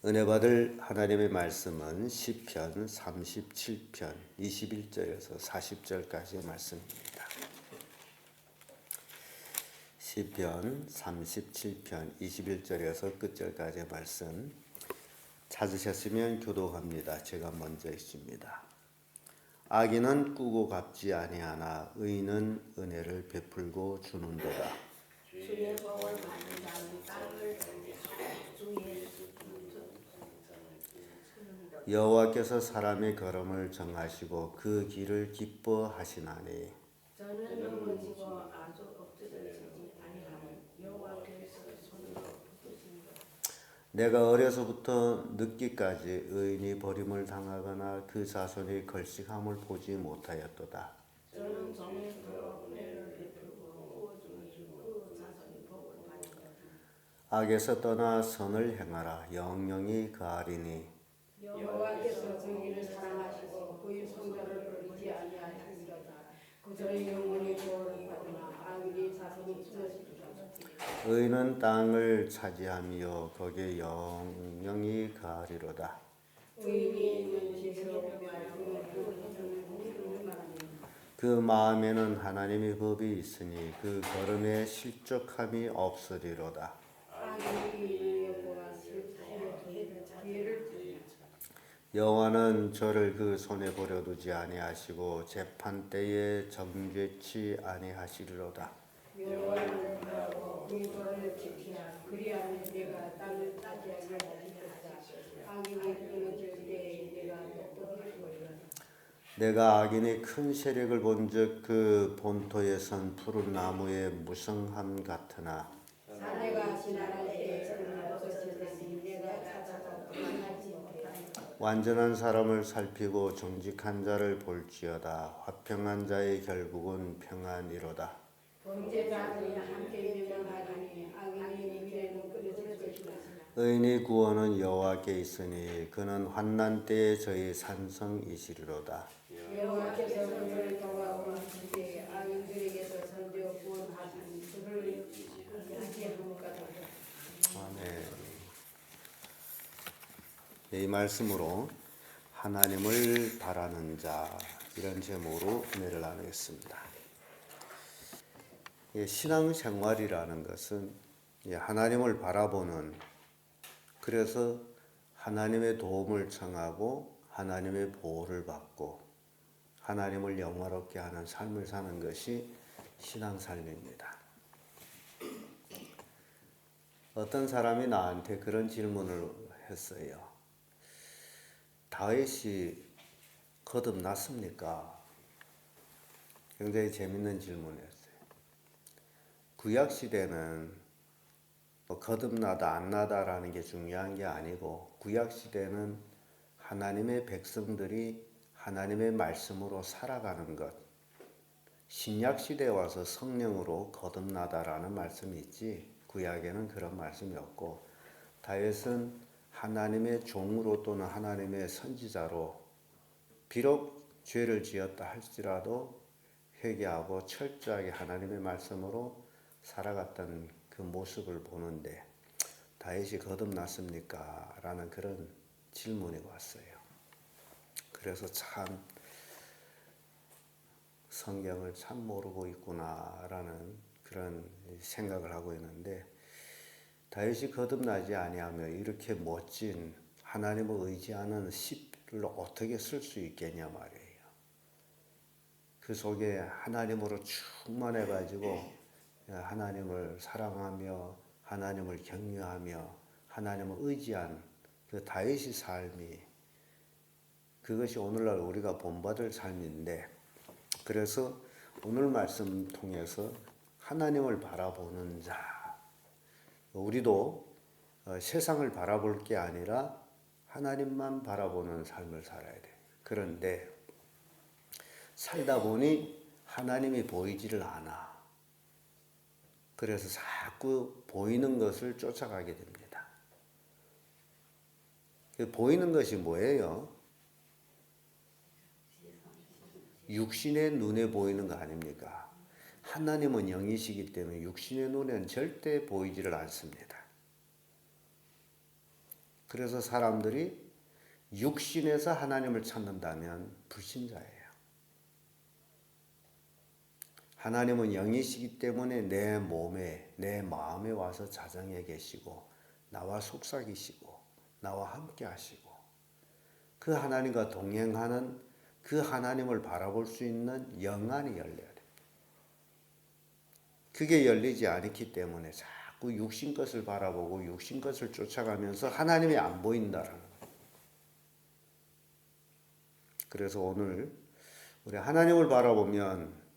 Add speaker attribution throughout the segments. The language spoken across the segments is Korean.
Speaker 1: 은혜 받을 하나님의 말씀은 시편 37편 21절에서 40절까지의 말씀입니다. 시편 37편 21절에서 끝절까지의 말씀 찾으셨으면 교독합니다. 제가 먼저 읽습니다. 악인은 꾸고 갚지 아니하나 의인은 은혜를 베풀고 주는도다.
Speaker 2: 주의 복을 받는 자는 땅을 주의
Speaker 1: 여호와께서 사람의 걸음을 정하시고 그 길을 기뻐하시나니
Speaker 2: 저는 넘어지고 아주 엎드러지지 아니하는 여호와께서 손으로 붙드신다.
Speaker 1: 내가 어려서부터 늙기까지 의인이 버림을 당하거나 그 자손이 걸식함을 보지 못하였도다.
Speaker 2: 저는 정의로 은혜를 베풀고 구원을 주고 그 자손이 복을 받는다.
Speaker 1: 악에서 떠나 선을 행하라. 영영이 그하리니
Speaker 2: 여호와께서 정의를 사랑하시고 그의 손자를 버리지 아니하시리로다. 그들의 영혼이 구원을 받으나 악인의 자손이 쓰러지리로다.
Speaker 1: 의인은 땅을 차지하며 거기에 영영이 그하리로다.
Speaker 2: 의인이 있는 집에 오면 그는 말하니
Speaker 1: 그 마음에는 하나님의 법이 있으니 그 걸음에 실족함이 없으리로다.
Speaker 2: 악인이 여호와 실패로 기회를 주리라.
Speaker 1: 여호와는 저를 그 손에 버려두지 아니하시고 재판 때에 정죄치 아니하시리로다.
Speaker 2: 여호와를 바라고 그의 도를 지키라. 그리하면 내가 땅을 차지하게 하리로다. 악인이 끊어질 때에 내가 똑똑히 보리라.
Speaker 1: 내가 악인의 큰 세력을 본즉 그 본토에 선 푸른 나무의 무성함 같으나
Speaker 2: 사내가 지나갈 때에 저는 벗어졌으니 내가 찾아도 만나지 못하리라.
Speaker 1: 완전한 사람을 살피고 정직한 자를 볼지어다. 화평한 자의 결국은 평안이로다.
Speaker 2: 범죄자들이 함께 멸망하리니 악인의 미래는 끊어질 것이라.
Speaker 1: 의인의 구원은 여호와께 있으니 그는 환난 때에 저희 산성이시리로다.
Speaker 2: 여호와께서 그들을 도와오는 주께 악인들에게서 선대어 구원하시니 그를 의지하는 것 같으라.
Speaker 1: 아멘. 이 말씀으로 하나님을 바라는 자 이런 제목으로 은혜를 나누겠습니다. 신앙생활이라는 것은 하나님을 바라보는, 그래서 하나님의 도움을 청하고 하나님의 보호를 받고 하나님을 영화롭게 하는 삶을 사는 것이 신앙삶입니다. 어떤 사람이 나한테 그런 질문을 했어요. 다윗이 거듭났습니까? 굉장히 재밌는 질문이었어요. 구약시대는 거듭나다 안 나다라는 게 중요한 게 아니고, 구약시대는 하나님의 백성들이 하나님의 말씀으로 살아가는 것, 신약시대에 와서 성령으로 거듭나다라는 말씀이 있지, 구약에는 그런 말씀이 없고, 다윗은 하나님의 종으로 또는 하나님의 선지자로 비록 죄를 지었다 할지라도 회개하고 철저하게 하나님의 말씀으로 살아갔던 그 모습을 보는데, 다윗이 거듭났습니까? 라는 그런 질문이 왔어요. 그래서 참 성경을 참 모르고 있구나라는 그런 생각을 하고 있는데, 다윗이 거듭나지 아니하며 이렇게 멋진 하나님을 의지하는 시를 어떻게 쓸 수 있겠냐 말이에요. 그 속에 하나님으로 충만해가지고 하나님을 사랑하며 하나님을 경외하며 하나님을 의지한 그 다윗의 삶이, 그것이 오늘날 우리가 본받을 삶인데, 그래서 오늘 말씀 통해서 하나님을 바라보는 자, 우리도 세상을 바라볼 게 아니라 하나님만 바라보는 삶을 살아야 돼. 그런데 살다 보니 하나님이 보이지를 않아. 그래서 자꾸 보이는 것을 쫓아가게 됩니다. 보이는 것이 뭐예요? 육신의 눈에 보이는 거 아닙니까? 하나님은 영이시기 때문에 육신의 눈에는 절대 보이지를 않습니다. 그래서 사람들이 육신에서 하나님을 찾는다면 불신자예요. 하나님은 영이시기 때문에 내 몸에, 내 마음에 와서 자정해 계시고 나와 속삭이시고 나와 함께 하시고 그 하나님과 동행하는 그 하나님을 바라볼 수 있는 영안이 열려야 돼요. 그게 열리지 않기 때문에 자꾸 육신 것을 바라보고 육신 것을 쫓아가면서 하나님이 안 보인다라는 거예요. 그래서 오늘 우리 하나님을 바라보면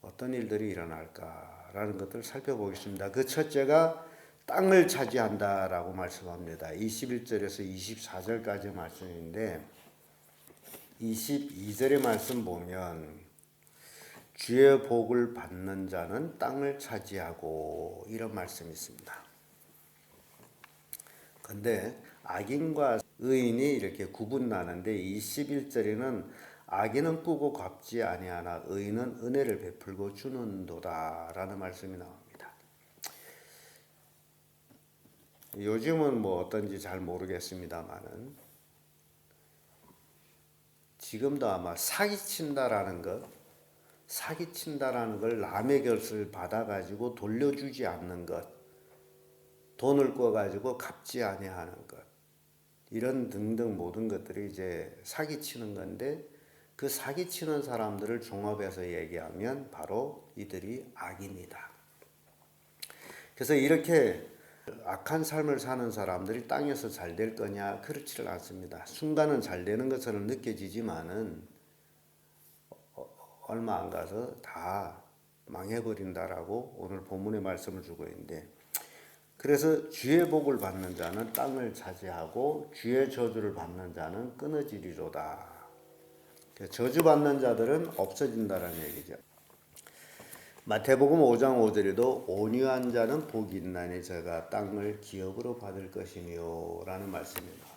Speaker 1: 어떤 일들이 일어날까라는 것들을 살펴보겠습니다. 그 첫째가 땅을 차지한다라고 말씀합니다. 21절에서 24절까지 말씀인데 22절의 말씀 보면 주의 복을 받는 자는 땅을 차지하고 이런 말씀이 있습니다. 그런데 악인과 의인이 이렇게 구분나는데 21절에는 악인은 꾸고 갚지 아니하나 의인은 은혜를 베풀고 주는도다라는 말씀이 나옵니다. 요즘은 뭐 어떤지 잘 모르겠습니다만은 지금도 아마 사기친다라는 걸 남의 것을 받아가지고 돌려주지 않는 것, 돈을 꿔가지고 갚지 아니하는 것, 이런 등등 모든 것들이 이제 사기치는 건데 그 사기치는 사람들을 종합해서 얘기하면 바로 이들이 악인이다. 그래서 이렇게 악한 삶을 사는 사람들이 땅에서 잘 될 거냐? 그렇지를 않습니다. 순간은 잘 되는 것처럼 느껴지지만은 얼마 안 가서 다 망해버린다라고 오늘 본문의 말씀을 주고 있는데 그래서 주의 복을 받는 자는 땅을 차지하고 주의 저주를 받는 자는 끊어지리로다. 저주받는 자들은 없어진다라는 얘기죠. 마태복음 5장 5절에도 온유한 자는 복이 있나니 저가 땅을 기업으로 받을 것이며 라는 말씀이 나오죠.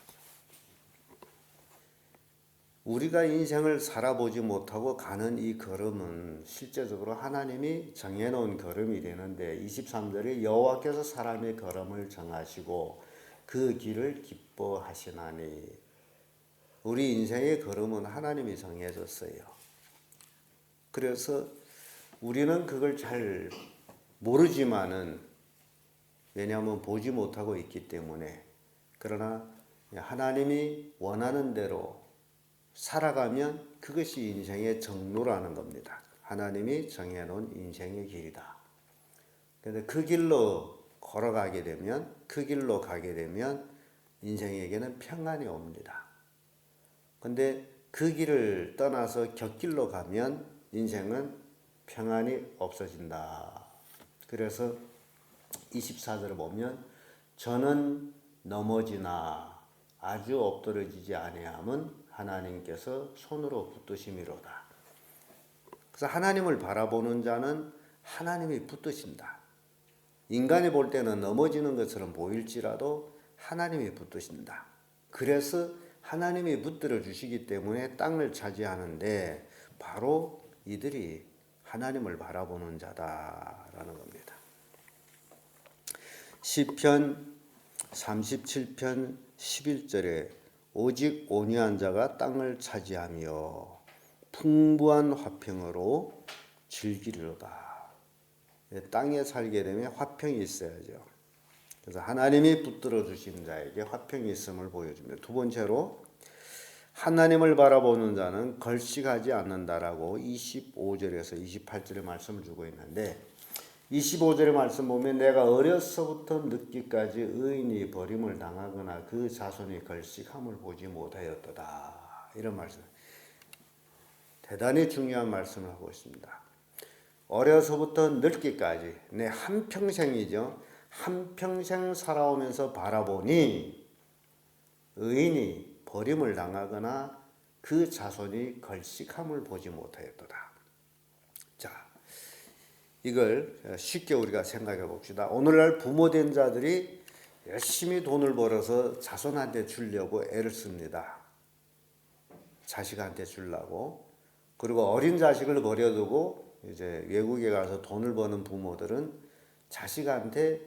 Speaker 1: 우리가 인생을 살아보지 못하고 가는 이 걸음은 실제적으로 하나님이 정해놓은 걸음이 되는데 23절에 여호와께서 사람의 걸음을 정하시고 그 길을 기뻐하시나니 우리 인생의 걸음은 하나님이 정해졌어요. 그래서 우리는 그걸 잘 모르지만은 왜냐하면 보지 못하고 있기 때문에 그러나 하나님이 원하는 대로 살아가면 그것이 인생의 정로라는 겁니다. 하나님이 정해놓은 인생의 길이다. 그런데 그 길로 걸어가게 되면 그 길로 가게 되면 인생에게는 평안이 옵니다. 그런데 그 길을 떠나서 곁길로 가면 인생은 평안이 없어진다. 그래서 24절을 보면 저는 넘어지나 아주 엎드러지지 아니함은 하나님께서 손으로 붙드심이로다. 그래서 하나님을 바라보는 자는 하나님이 붙드신다. 인간이 볼 때는 넘어지는 것처럼 보일지라도 하나님이 붙드신다. 그래서 하나님이 붙들어 주시기 때문에 땅을 차지하는데 바로 이들이 하나님을 바라보는 자다라는 겁니다. 시편 37편 11절에 오직 온유한 자가 땅을 차지하며 풍부한 화평으로 즐기리로다. 땅에 살게 되면 화평이 있어야죠. 그래서 하나님이 붙들어 주신 자에게 화평이 있음을 보여줍니다. 두 번째로 하나님을 바라보는 자는 걸식하지 않는다라고 25절에서 28절의 말씀을 주고 있는데 25절의 말씀 보면 내가 어려서부터 늙기까지 의인이 버림을 당하거나 그 자손이 걸식함을 보지 못하였도다. 이런 말씀. 대단히 중요한 말씀을 하고 있습니다. 어려서부터 늙기까지 내 한평생이죠. 한평생 살아오면서 바라보니 의인이 버림을 당하거나 그 자손이 걸식함을 보지 못하였도다. 자, 이걸 쉽게 우리가 생각해 봅시다. 오늘날 부모된 자들이 열심히 돈을 벌어서 자손한테 주려고 애를 씁니다. 자식한테 주려고. 그리고 어린 자식을 버려두고 이제 외국에 가서 돈을 버는 부모들은 자식한테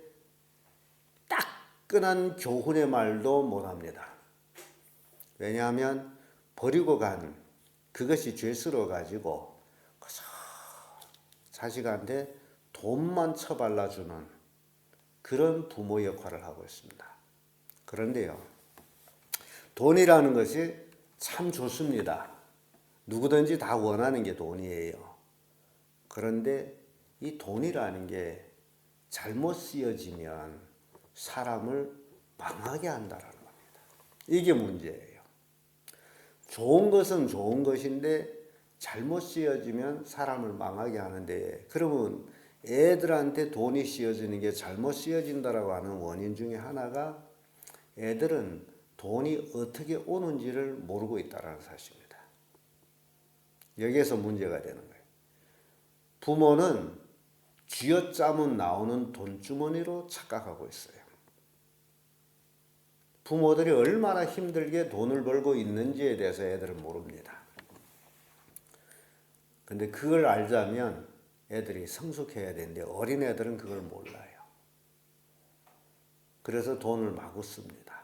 Speaker 1: 딱 화끈한 교훈의 말도 못합니다. 왜냐하면 버리고 간 그것이 죄스러워 가지고 자식한테 돈만 처발라주는 그런 부모 역할을 하고 있습니다. 그런데요, 돈이라는 것이 참 좋습니다. 누구든지 다 원하는 게 돈이에요. 그런데 이 돈이라는 게 잘못 쓰여지면 사람을 망하게 한다라는 겁니다. 이게 문제예요. 좋은 것은 좋은 것인데 잘못 쓰여지면 사람을 망하게 하는데, 그러면 애들한테 돈이 쓰여지는 게 잘못 쓰여진다라고 하는 원인 중에 하나가 애들은 돈이 어떻게 오는지를 모르고 있다는 사실입니다. 여기에서 문제가 되는 거예요. 부모는 쥐어짜면 나오는 돈주머니로 착각하고 있어요. 부모들이 얼마나 힘들게 돈을 벌고 있는지에 대해서 애들은 모릅니다. 근데 그걸 알자면 애들이 성숙해야 되는데 어린애들은 그걸 몰라요. 그래서 돈을 마구 씁니다.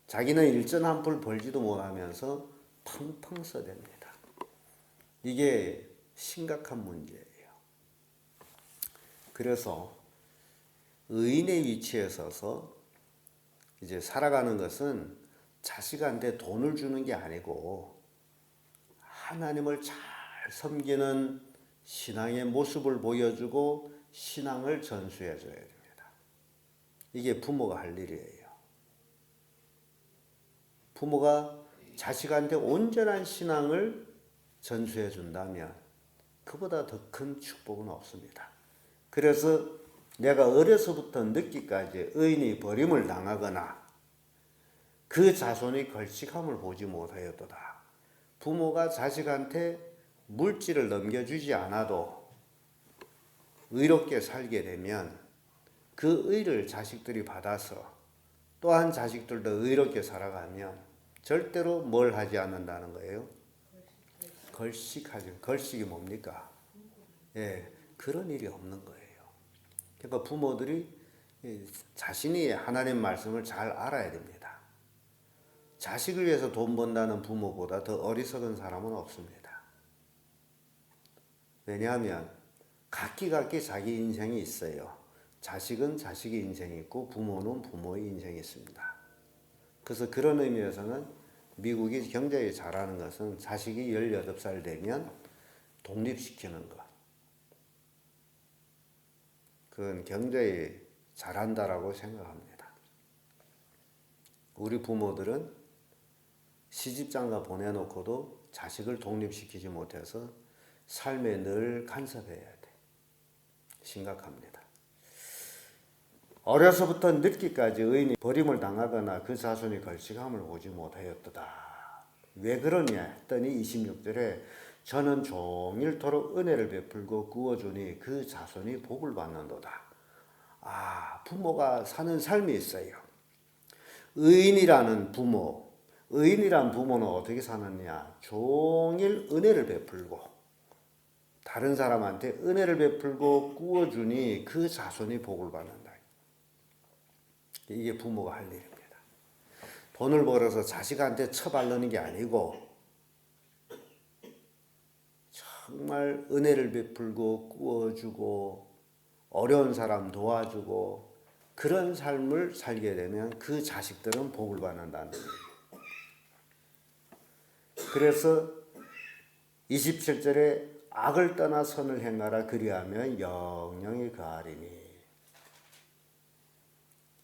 Speaker 1: 자기는 일전 한 푼 벌지도 못하면서 팡팡 써댑니다. 이게 심각한 문제예요. 그래서 의인의 위치에 서서 이제 살아가는 것은 자식한테 돈을 주는 게 아니고 하나님을 잘 섬기는 신앙의 모습을 보여주고 신앙을 전수해 줘야 됩니다. 이게 부모가 할 일이에요. 부모가 자식한테 온전한 신앙을 전수해 준다면 그보다 더 큰 축복은 없습니다. 그래서 내가 어려서부터 늦기까지 의인이 버림을 당하거나 그 자손이 걸칙함을 보지 못하였도다. 부모가 자식한테 물질을 넘겨주지 않아도 의롭게 살게 되면 그 의를 자식들이 받아서 또한 자식들도 의롭게 살아가면 절대로 뭘 하지 않는다는 거예요? 걸식하지. 걸식이 뭡니까? 예, 그런 일이 없는 거예요. 그러니까 부모들이 자신이 하나님 말씀을 잘 알아야 됩니다. 자식을 위해서 돈 번다는 부모보다 더 어리석은 사람은 없습니다. 왜냐하면 각기 자기 인생이 있어요. 자식은 자식의 인생이 있고 부모는 부모의 인생이 있습니다. 그래서 그런 의미에서는 미국이 굉장히 잘하는 것은 자식이 18살 되면 독립시키는 것. 그건 굉장히 잘한다라고 생각합니다. 우리 부모들은 시집장가 보내놓고도 자식을 독립시키지 못해서 삶에 늘 간섭해야 돼. 심각합니다. 어려서부터 늙기까지 의인이 버림을 당하거나 그 자손이 걸식함을 보지 못하였도다. 왜 그러냐 했더니 26절에 저는 종일토록 은혜를 베풀고 구워주니 그 자손이 복을 받는도다. 부모가 사는 삶이 있어요. 의인이란 부모는 어떻게 사느냐? 종일 은혜를 베풀고 다른 사람한테 은혜를 베풀고 구워주니 그 자손이 복을 받는다. 이게 부모가 할 일입니다. 돈을 벌어서 자식한테 처바르는 게 아니고 정말 은혜를 베풀고 구워주고 어려운 사람 도와주고 그런 삶을 살게 되면 그 자식들은 복을 받는다는 거예요. 그래서 27절에 악을 떠나 선을 행하라 그리하면 영영이 거하리니.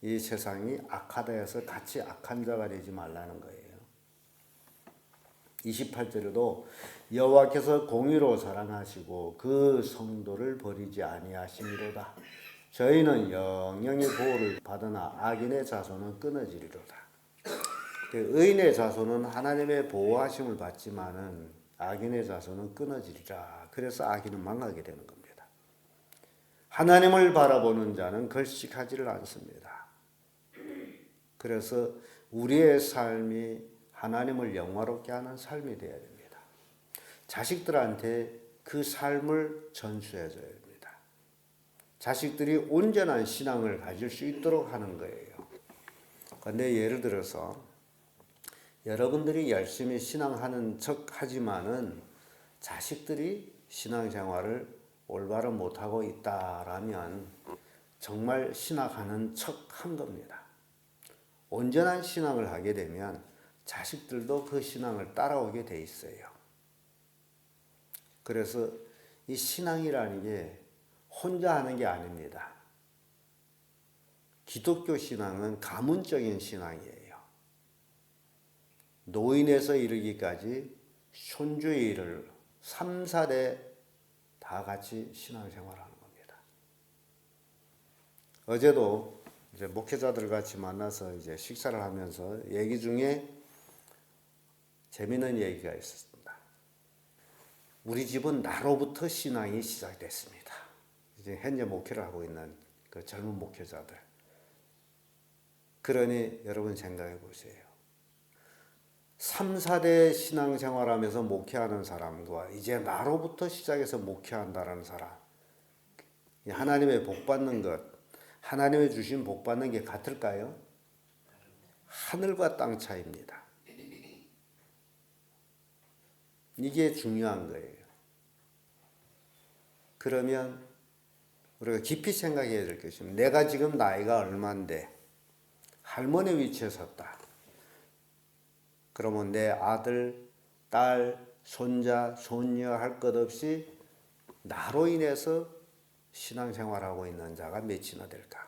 Speaker 1: 이 세상이 악하다 해서 같이 악한 자가 되지 말라는 거예요. 28절에도 여호와께서 공의로 사랑하시고 그 성도를 버리지 아니하심이로다. 저희는 영영의 보호를 받으나 악인의 자손은 끊어지리로다. 의인의 자손은 하나님의 보호하심을 받지만은 악인의 자손은 끊어지리라. 그래서 악인은 망하게 되는 겁니다. 하나님을 바라보는 자는 걸식하지를 않습니다. 그래서 우리의 삶이 하나님을 영화롭게 하는 삶이 되어야 됩니다. 자식들한테 그 삶을 전수해 줘야 됩니다. 자식들이 온전한 신앙을 가질 수 있도록 하는 거예요. 근데 예를 들어서 여러분들이 열심히 신앙하는 척 하지만은 자식들이 신앙생활을 올바로 못하고 있다라면 정말 신앙하는 척 한 겁니다. 온전한 신앙을 하게 되면 자식들도 그 신앙을 따라오게 돼 있어요. 그래서 이 신앙이라는 게 혼자 하는 게 아닙니다. 기독교 신앙은 가문적인 신앙이에요. 노인에서 이르기까지 손주에 이를 3, 4대 다 같이 신앙생활하는 겁니다. 어제도 이제 목회자들 같이 만나서 이제 식사를 하면서 얘기 중에 재미있는 얘기가 있었습니다. 우리 집은 나로부터 신앙이 시작됐습니다. 이제 현재 목회를 하고 있는 그 젊은 목회자들. 그러니 여러분 생각해 보세요. 3, 4대 신앙생활하면서 목회하는 사람과 이제 나로부터 시작해서 목회한다는 사람. 하나님의 복 받는 것, 하나님의 주신 복 받는 게 같을까요? 하늘과 땅 차이입니다. 이게 중요한 거예요. 그러면 우리가 깊이 생각해야 될 것입니다. 내가 지금 나이가 얼마인데 할머니 위치에 섰다. 그러면 내 아들, 딸, 손자, 손녀 할 것 없이 나로 인해서 신앙생활하고 있는 자가 몇이나 될까?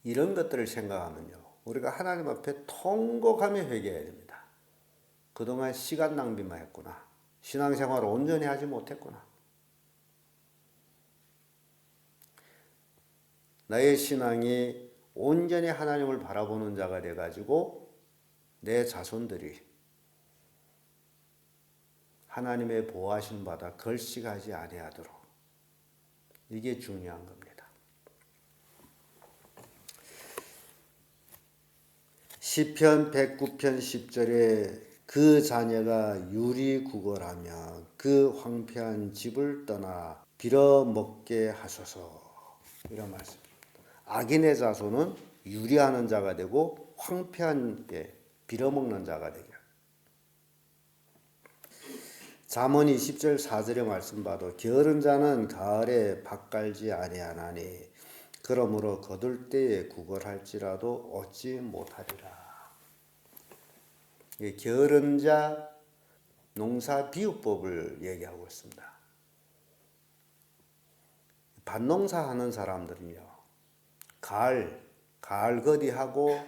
Speaker 1: 이런 것들을 생각하면요. 우리가 하나님 앞에 통곡하며 회개해야 됩니다. 그동안 시간 낭비만 했구나. 신앙생활을 온전히 하지 못했구나. 나의 신앙이 온전히 하나님을 바라보는 자가 돼가지고 내 자손들이 하나님의 보호하심 받아 걸식하지 아니하도록 이게 중요한 겁니다. 시편 109편 10절에 그 자녀가 유리구걸하며 그 황폐한 집을 떠나 빌어먹게 하소서 이런 말씀입니다. 악인의 자손은 유리하는 자가 되고 황폐한 게 빌어먹는 자가 되게. 잠언 20절 4절의 말씀 봐도 게으른 자는 가을에 밭 갈지 아니하나니 그러므로 거둘 때에 구걸할지라도 얻지 못하리라. 게으른 자 농사 비유법을 얘기하고 있습니다. 밭농사 하는 사람들은요. 가을거리하고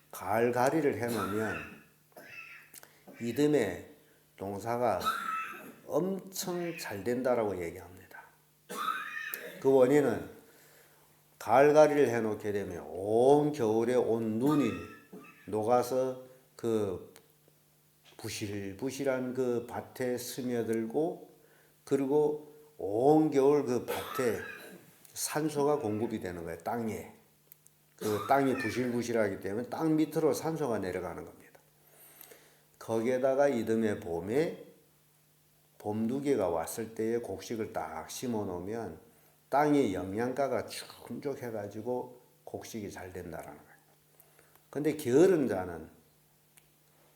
Speaker 1: 가을가리를 해놓으면 이듬해 농사가 엄청 잘 된다라고 얘기합니다. 그 원인은 가을가리를 해놓게 되면 온 겨울에 온 눈이 녹아서 그 부실부실한 그 밭에 스며들고 그리고 온 겨울 그 밭에 산소가 공급이 되는 거예요. 땅에. 그 땅이 부실부실하기 때문에 땅 밑으로 산소가 내려가는 겁니다. 거기에다가 이듬해 봄에 봄두개가 왔을 때에 곡식을 딱 심어 놓으면 땅에 영양가가 충족해 가지고 곡식이 잘 된다라는 거예요. 근데 게으른 자는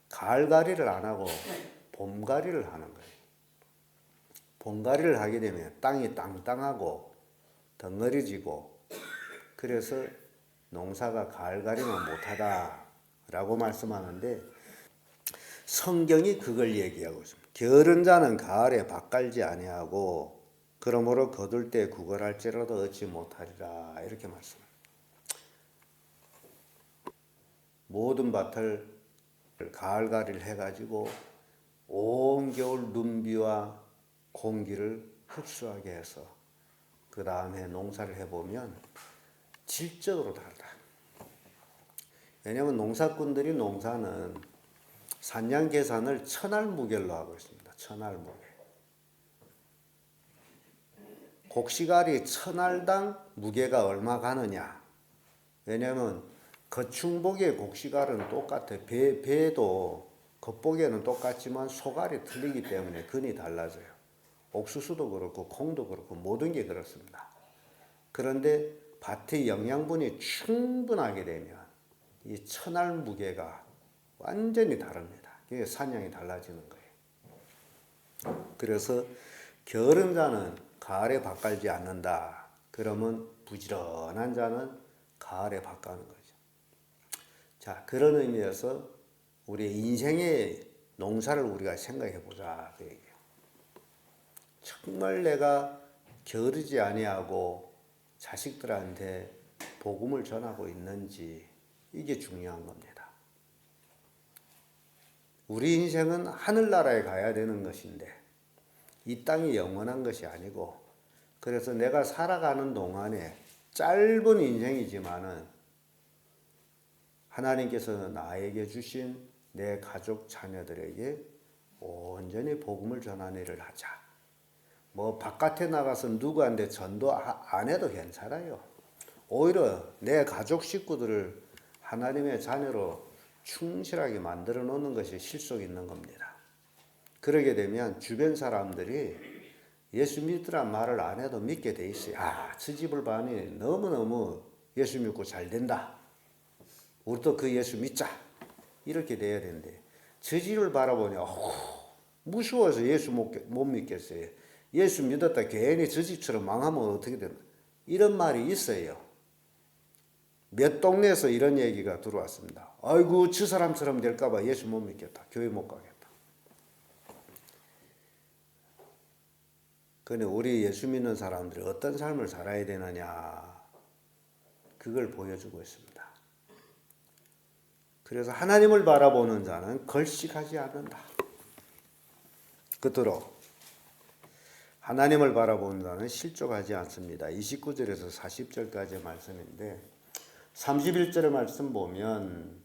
Speaker 1: 가을가리를 안 하고 봄가리를 하는 거예요. 봄가리를 하게 되면 땅이 땅땅하고 덩어리지고 그래서 농사가 가을가리만 못하다라고 말씀하는데 성경이 그걸 얘기하고 있습니다. 게으른 자는 가을에 밭 갈지 아니하고 그러므로 거둘 때 구걸할지라도 얻지 못하리라 이렇게 말씀합니다. 모든 밭을 가을가리를 해가지고 온 겨울 눈비와 공기를 흡수하게 해서 그 다음에 농사를 해보면 질적으로 다르다. 왜냐하면 농사꾼들이 농사는 산양 계산을 천알 무겔로 하고 있습니다. 천알 무겔. 곡식알이 천알당 무게가 얼마 가느냐. 왜냐하면 거충복의 곡식알은 똑같아. 배도 겉보기에는 똑같지만 속알이 틀리기 때문에 근이 달라져요. 옥수수도 그렇고 콩도 그렇고 모든 게 그렇습니다. 그런데 밭의 영양분이 충분하게 되면 이 천알 무게가 완전히 다릅니다. 그게 산양이 달라지는 거예요. 그래서 게으른 자는 가을에 밭 갈지 않는다. 그러면 부지런한 자는 가을에 밭 가는 거죠. 자, 그런 의미에서 우리 인생의 농사를 우리가 생각해 보자 그 얘기예요. 정말 내가 게으르지 아니하고 자식들한테 복음을 전하고 있는지 이게 중요한 겁니다. 우리 인생은 하늘나라에 가야 되는 것인데 이 땅이 영원한 것이 아니고 그래서 내가 살아가는 동안에 짧은 인생이지만은 하나님께서 나에게 주신 내 가족 자녀들에게 온전히 복음을 전하는 일을 하자. 뭐 바깥에 나가서 누구한테 전도 안 해도 괜찮아요. 오히려 내 가족 식구들을 하나님의 자녀로 충실하게 만들어 놓는 것이 실속 있는 겁니다. 그러게 되면 주변 사람들이 예수 믿으란 말을 안 해도 믿게 돼 있어요. 아, 저 집을 봐니 너무너무 예수 믿고 잘 된다. 우리도 그 예수 믿자. 이렇게 돼야 되는데 저 집을 바라보니 무서워서 예수 못 믿겠어요. 예수 믿었다 괜히 저 집처럼 망하면 어떻게 되나. 이런 말이 있어요. 몇 동네에서 이런 얘기가 들어왔습니다. 아이고 저 사람처럼 될까 봐 예수 못 믿겠다. 교회 못 가겠다. 그런데 우리 예수 믿는 사람들이 어떤 삶을 살아야 되느냐 그걸 보여주고 있습니다. 그래서 하나님을 바라보는 자는 걸식하지 않는다. 끝으로 하나님을 바라보는 자는 실족하지 않습니다. 29절에서 40절까지의 말씀인데 31절의 말씀 보면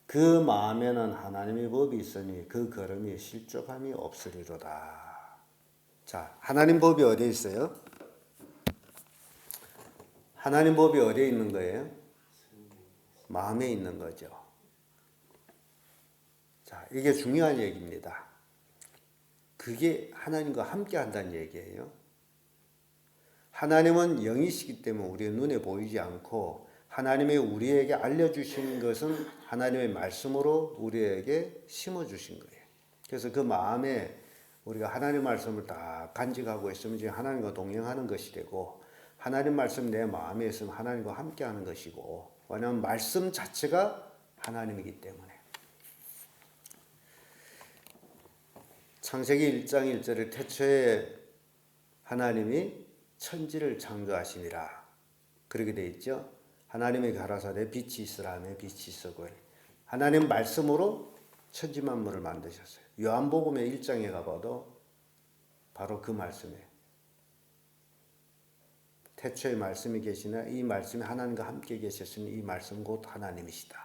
Speaker 1: 그 마음에는 하나님의 법이 있으니 그 걸음이 실족함이 없으리로다. 자, 하나님 법이 어디에 있어요? 하나님 법이 어디에 있는 거예요? 마음에 있는 거죠. 자, 이게 중요한 얘기입니다. 그게 하나님과 함께 한다는 얘기예요. 하나님은 영이시기 때문에 우리의 눈에 보이지 않고 하나님이 우리에게 알려주신 것은 하나님의 말씀으로 우리에게 심어주신 거예요. 그래서 그 마음에 우리가 하나님 말씀을 다 간직하고 있으면 이제 하나님과 동행하는 것이 되고 하나님 말씀 내 마음에 있으면 하나님과 함께하는 것이고 왜냐하면 말씀 자체가 하나님이기 때문에 창세기 1장 1절에 태초에 하나님이 천지를 창조하시니라 그렇게 되어 있죠. 하나님이 가라사대 빛이 있으라 하며 빛이 있었고 하나님 말씀으로 천지 만물을 만드셨어요. 요한복음의 1장에 가봐도 바로 그 말씀이에요. 태초에 말씀이 계시나 이 말씀이 하나님과 함께 계셨으니 이 말씀 곧 하나님이시다.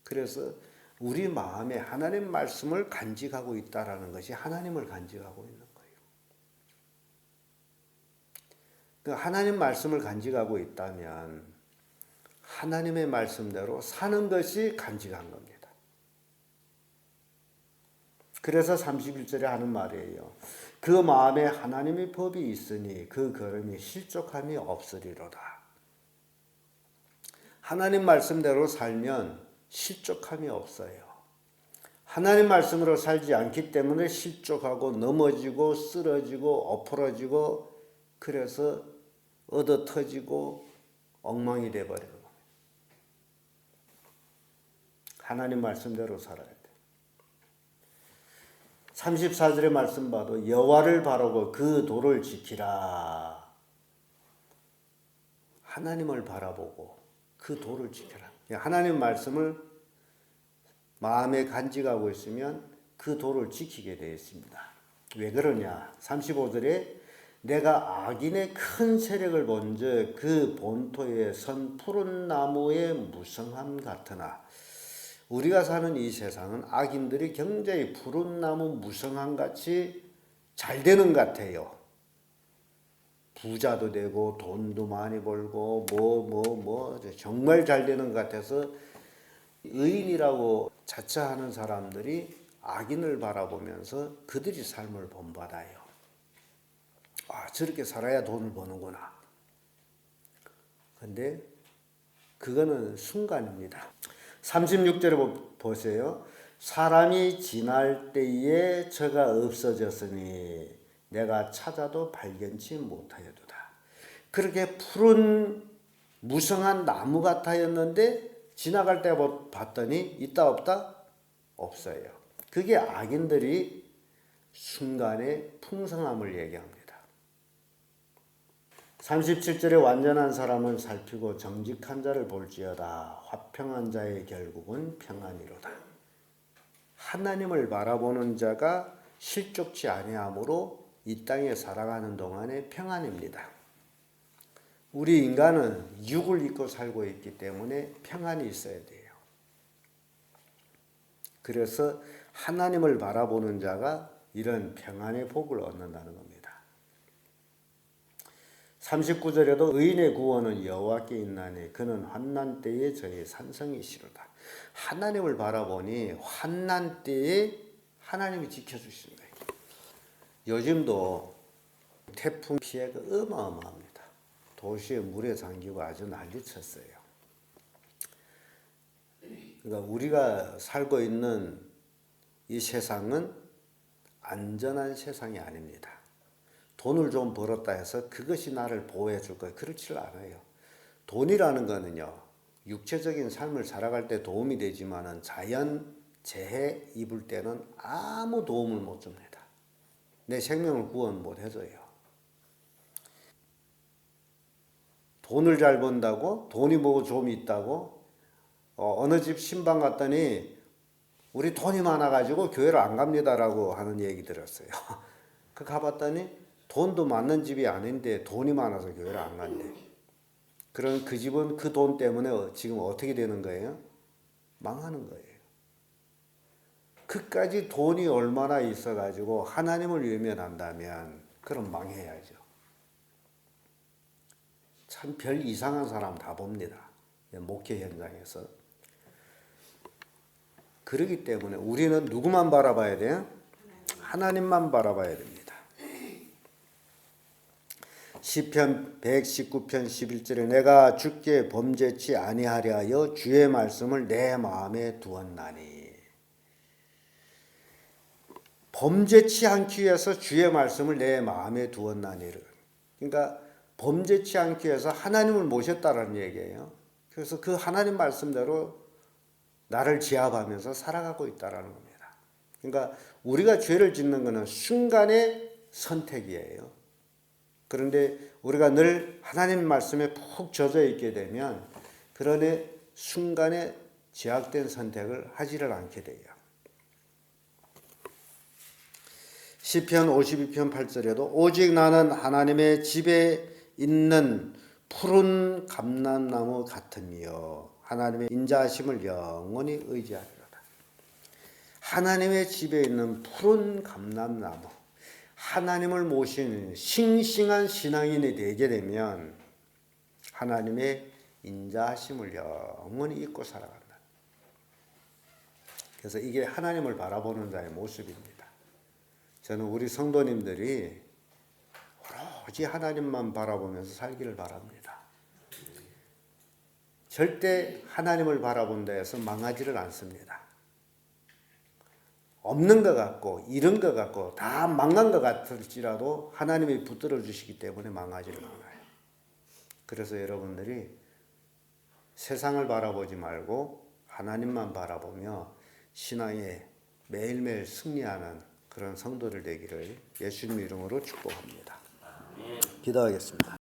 Speaker 1: 그래서 우리 마음에 하나님 말씀을 간직하고 있다라는 것이 하나님을 간직하고 있는 거예요. 그 하나님 말씀을 간직하고 있다면 하나님의 말씀대로 사는 것이 간직한 겁니다. 그래서 31절에 하는 말이에요. 그 마음에 하나님의 법이 있으니 그 걸음이 실족함이 없으리로다. 하나님 말씀대로 살면 실족함이 없어요. 하나님 말씀으로 살지 않기 때문에 실족하고 넘어지고 쓰러지고 엎어지고 그래서 얻어 터지고 엉망이 돼버리는 겁니다. 하나님 말씀대로 살아야 돼. 34절의 말씀 봐도 여호와를 바라고 그 도를 지키라. 하나님을 바라보고 그 도를 지켜라. 하나님 말씀을 마음에 간직하고 있으면 그 도를 지키게 되어 있습니다. 왜 그러냐? 35절에 내가 악인의 큰 세력을 본즉 그 본토에 선 푸른 나무의 무성함 같으나 우리가 사는 이 세상은 악인들이 굉장히 푸른 나무 무성함 같이 잘 되는 것 같아요. 부자도 되고 돈도 많이 벌고 정말 잘 되는 것 같아서 의인이라고 자처하는 사람들이 악인을 바라보면서 그들이 삶을 본받아요. 아, 저렇게 살아야 돈을 버는구나. 근데 그거는 순간입니다. 36절에 보세요. 사람이 지날 때에 저가 없어졌으니 내가 찾아도 발견치 못하여도다. 그렇게 푸른 무성한 나무 같았는데 지나갈 때 봤더니 있다 없다? 없어요. 그게 악인들이 순간의 풍성함을 얘기합니다. 37절에 완전한 사람을 살피고 정직한 자를 볼지어다. 화평한 자의 결국은 평안이로다. 하나님을 바라보는 자가 실족치 아니하므로 이 땅에 살아가는 동안에 평안입니다. 우리 인간은 육을 입고 살고 있기 때문에 평안이 있어야 돼요. 그래서 하나님을 바라보는 자가 이런 평안의 복을 얻는다는 겁니다. 39절에도 의인의 구원은 여호와께 있나니 그는 환난 때에 저의 산성이시로다. 하나님을 바라보니 환난 때에 하나님이 지켜주시는 거예요. 요즘도 태풍 피해가 어마어마합니다. 도시에 물에 잠기고 아주 난리쳤어요. 그러니까 우리가 살고 있는 이 세상은 안전한 세상이 아닙니다. 돈을 좀 벌었다 해서 그것이 나를 보호해 줄 거예요. 그렇지 않아요. 돈이라는 거는요, 육체적인 삶을 살아갈 때 도움이 되지만은 자연 재해 입을 때는 아무 도움을 못 줍니다. 내 생명을 구원 못 해줘요. 돈을 잘 번다고, 돈이 뭐 좀 있다고, 어느 집 신방 갔더니 우리 돈이 많아가지고 교회를 안 갑니다라고 하는 얘기 들었어요. 그 가봤더니 돈도 많는 집이 아닌데 돈이 많아서 교회를 안 간대. 그럼 그 집은 그 돈 때문에 지금 어떻게 되는 거예요? 망하는 거예요. 그까지 돈이 얼마나 있어가지고 하나님을 외면한다면 그럼 망해야죠. 참 별 이상한 사람 다 봅니다. 목회 현장에서. 그렇기 때문에 우리는 누구만 바라봐야 돼요? 하나님만 바라봐야 됩니다. 시편 119편 11절에 내가 주께 범죄치 아니하려 하여 주의 말씀을 내 마음에 두었나니. 범죄치 않기 위해서 주의 말씀을 내 마음에 두었나니. 그러니까 범죄치 않기 위해서 하나님을 모셨다라는 얘기예요. 그래서 그 하나님 말씀대로 나를 지압하면서 살아가고 있다라는 겁니다. 그러니까 우리가 죄를 짓는 것은 순간의 선택이에요. 그런데 우리가 늘 하나님 말씀에 푹 젖어 있게 되면 그러네 순간에 제약된 선택을 하지를 않게 돼요. 시편 52편 8절에도 오직 나는 하나님의 집에 있는 푸른 감람나무 같으며 하나님의 인자하심을 영원히 의지하리로다. 하나님의 집에 있는 푸른 감람나무, 하나님을 모신 싱싱한 신앙인이 되게 되면 하나님의 인자하심을 영원히 잊고 살아간다. 그래서 이게 하나님을 바라보는 자의 모습입니다. 저는 우리 성도님들이 오로지 하나님만 바라보면서 살기를 바랍니다. 절대 하나님을 바라본다 해서 망하지를 않습니다. 없는 것 같고 잃은 것 같고 다 망한 것 같을지라도 하나님이 붙들어 주시기 때문에 망하지를 않아요. 그래서 여러분들이 세상을 바라보지 말고 하나님만 바라보며 신앙에 매일매일 승리하는 그런 성도들 되기를 예수님 이름으로 축복합니다. 기도하겠습니다.